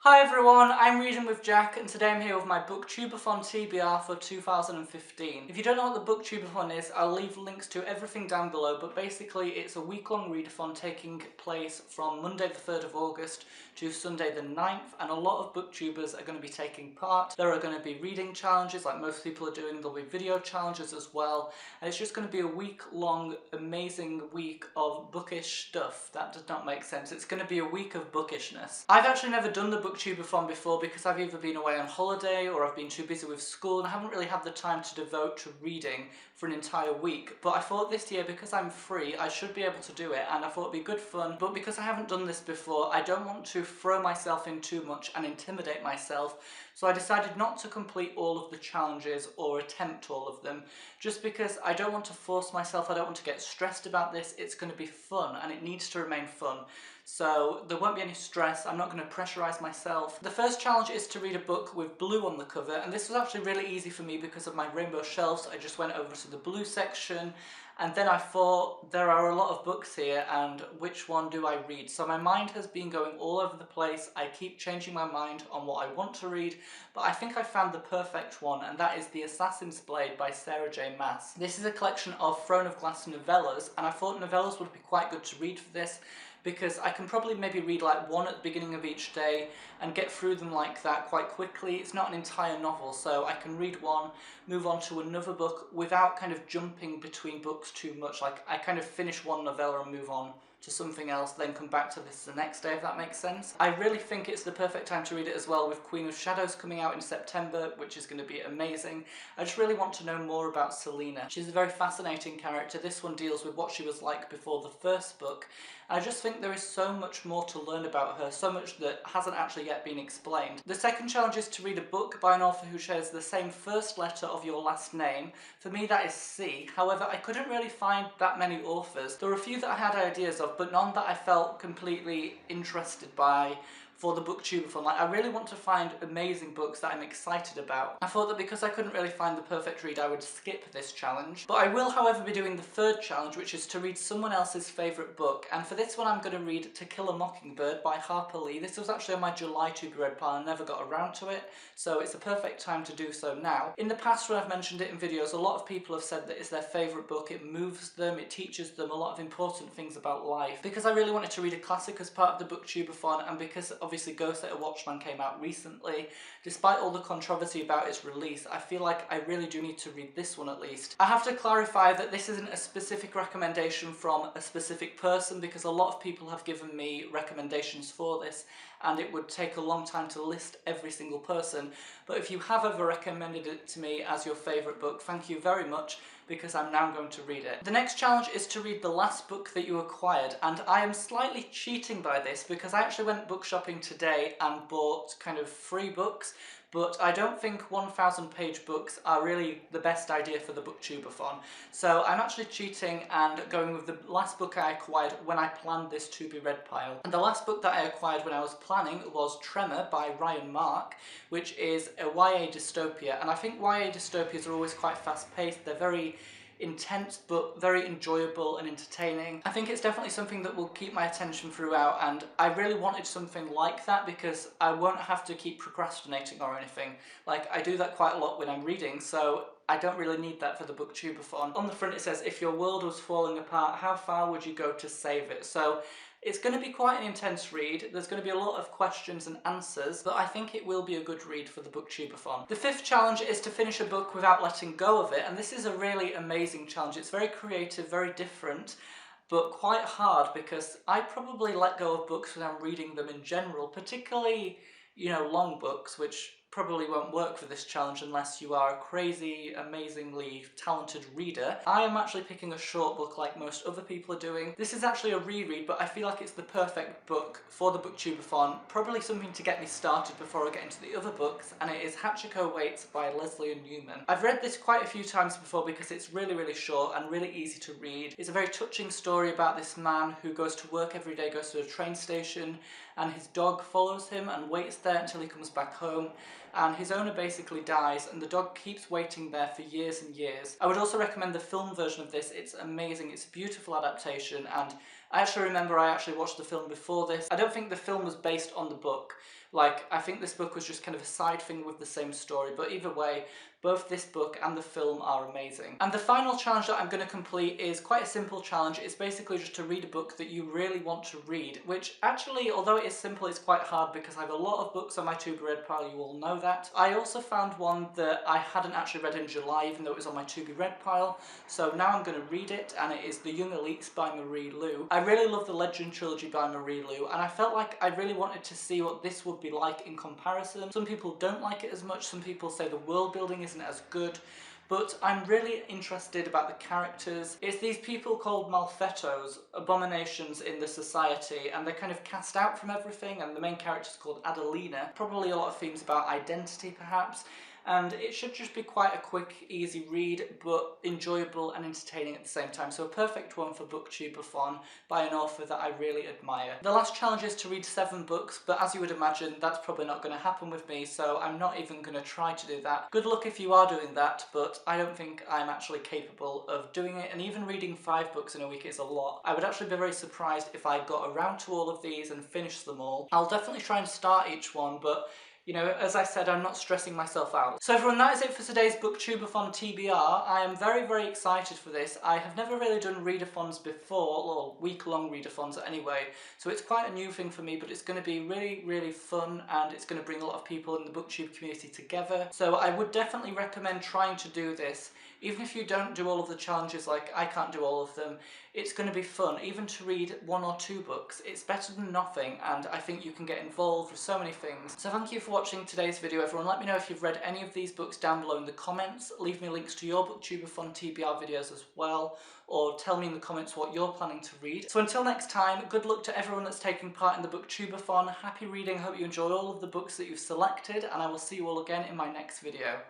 Hi everyone, I'm Reading with Jack and today I'm here with my BookTube-A-Thon TBR for 2015. If you don't know what the BookTube-A-Thon is, I'll leave links to everything down below, but basically it's a week-long readathon taking place from Monday the 3rd of August to Sunday the 9th, and a lot of booktubers are going to be taking part. There are going to be reading challenges like most people are doing, there'll be video challenges as well, and it's just going to be a week-long amazing week of bookish stuff. That does not make sense. It's going to be a week of bookishness. I've actually never done the BookTube-A-Thon before because I've either been away on holiday or I've been too busy with school and I haven't really had the time to devote to reading for an entire week. But I thought this year, because I'm free, I should be able to do it, and I thought it'd be good fun. But because I haven't done this before, I don't want to throw myself in too much and intimidate myself, so I decided not to complete all of the challenges or attempt all of them, just because I don't want to force myself, I don't want to get stressed about this. It's going to be fun and it needs to remain fun. So there won't be any stress, I'm not going to pressurise myself. The first challenge is to read a book with blue on the cover, and this was actually really easy for me because of my rainbow shelves. I just went over to the blue section, and then I thought there are a lot of books here and which one do I read? So my mind has been going all over the place. I keep changing my mind on what I want to read, but I think I found the perfect one, and that is The Assassin's Blade by Sarah J. Maas. This is a collection of Throne of Glass novellas, and I thought novellas would be quite good to read for this, because I can probably maybe read like one at the beginning of each day and get through them like that quite quickly. It's not an entire novel, so I can read one, move on to another book without kind of jumping between books too much. Like, I kind of finish one novella and move on to something else, then come back to this the next day, if that makes sense. I really think it's the perfect time to read it as well, with Queen of Shadows coming out in September, which is going to be amazing. I just really want to know more about Selena. She's a very fascinating character. This one deals with what she was like before the first book. I just think there is so much more to learn about her, so much that hasn't actually yet been explained. The second challenge is to read a book by an author who shares the same first letter of your last name. For me that is C. However, I couldn't really find that many authors. There were a few that I had ideas of, but none that I felt completely interested by for the BookTube-A-Thon. Like, I really want to find amazing books that I'm excited about. I thought that because I couldn't really find the perfect read, I would skip this challenge. But I will, however, be doing the third challenge, which is to read someone else's favourite book. And for this one, I'm going to read To Kill a Mockingbird by Harper. This was actually on my July to-be-read pile and I never got around to it, so it's a perfect time to do so now. In the past, when I've mentioned it in videos, a lot of people have said that it's their favourite book. It moves them, it teaches them a lot of important things about life. Because I really wanted to read a classic as part of the BookTube-A-Thon, and because obviously Ghostwriter Watchman came out recently, despite all the controversy about its release, I feel like I really do need to read this one at least. I have to clarify that this isn't a specific recommendation from a specific person, because a lot of people have given me recommendations for this, and it would take a long time to list every single person. But if you have ever recommended it to me as your favourite book, thank you very much, because I'm now going to read it. The next challenge is to read the last book that you acquired, and I am slightly cheating by this because I actually went book shopping today and bought kind of 3 books, but I don't think 1,000-page books are really the best idea for the BookTube-A-Thon. So I'm actually cheating and going with the last book I acquired when I planned this to-be-read pile. And the last book that I acquired when I was planning was Tremor by Ryan Mark, which is a YA dystopia. And I think YA dystopias are always quite fast-paced. They're very intense but very enjoyable and entertaining. I think it's definitely something that will keep my attention throughout, and I really wanted something like that because I won't have to keep procrastinating or anything. Like, I do that quite a lot when I'm reading, so I don't really need that for the BookTube-A-Thon. On the front it says, if your world was falling apart, how far would you go to save it? So it's going to be quite an intense read. There's going to be a lot of questions and answers, but I think it will be a good read for the BookTube-A-Thon. The fifth challenge is to finish a book without letting go of it, and this is a really amazing challenge. It's very creative, very different, but quite hard because I probably let go of books when I'm reading them in general, particularly, you know, long books, which probably won't work for this challenge unless you are a crazy, amazingly talented reader. I am actually picking a short book like most other people are doing. This is actually a reread, but I feel like it's the perfect book for the BookTube-A-Thon, probably something to get me started before I get into the other books, and it is Hachiko Waits by Lesléa Newman. I've read this quite a few times before because it's really, really short and really easy to read. It's a very touching story about this man who goes to work every day, goes to a train station, and his dog follows him and waits there until he comes back home. and his owner basically dies and the dog keeps waiting there for years and years. I would also recommend the film version of this. It's amazing, it's a beautiful adaptation, and I actually remember I actually watched the film before this. I don't think the film was based on the book. Like, I think this book was just kind of a side thing with the same story, but either way, both this book and the film are amazing. And the final challenge that I'm going to complete is quite a simple challenge. It's basically just to read a book that you really want to read, which actually, although it is simple, it's quite hard because I have a lot of books on my to-be-read pile, you all know that. I also found one that I hadn't actually read in July, even though it was on my to-be-read pile, so now I'm going to read it, and it is The Young Elites by Marie Lu. I really love the Legend trilogy by Marie Lu, and I felt like I really wanted to see what this would be like in comparison. Some people don't like it as much, some people say the world building isn't as good, but I'm really interested about the characters. It's these people called malfettos, abominations in the society, and they're kind of cast out from everything, and the main character is called Adelina. Probably a lot of themes about identity, perhaps, and it should just be quite a quick, easy read, but enjoyable and entertaining at the same time. So a perfect one for BookTube-A-Thon by an author that I really admire. The last challenge is to read 7 books, but as you would imagine, that's probably not going to happen with me, so I'm not even going to try to do that. Good luck if you are doing that, but I don't think I'm actually capable of doing it, and even reading 5 books in a week is a lot. I would actually be very surprised if I got around to all of these and finished them all. I'll definitely try and start each one, but you know, as I said, I'm not stressing myself out. So everyone, that is it for today's BookTube-A-Thon TBR. I am very, very excited for this. I have never really done readathons before, or week-long readathons anyway, so it's quite a new thing for me, but it's going to be really, really fun, and it's going to bring a lot of people in the BookTube community together. So I would definitely recommend trying to do this. Even if you don't do all of the challenges, like I can't do all of them, it's going to be fun. Even to read 1 or 2 books, it's better than nothing, and I think you can get involved with so many things. So thank you for watching today's video, everyone. Let me know if you've read any of these books down below in the comments. Leave me links to your BookTube-A-Thon TBR videos as well, or tell me in the comments what you're planning to read. So until next time, good luck to everyone that's taking part in the BookTube-A-Thon. Happy reading, hope you enjoy all of the books that you've selected, and I will see you all again in my next video.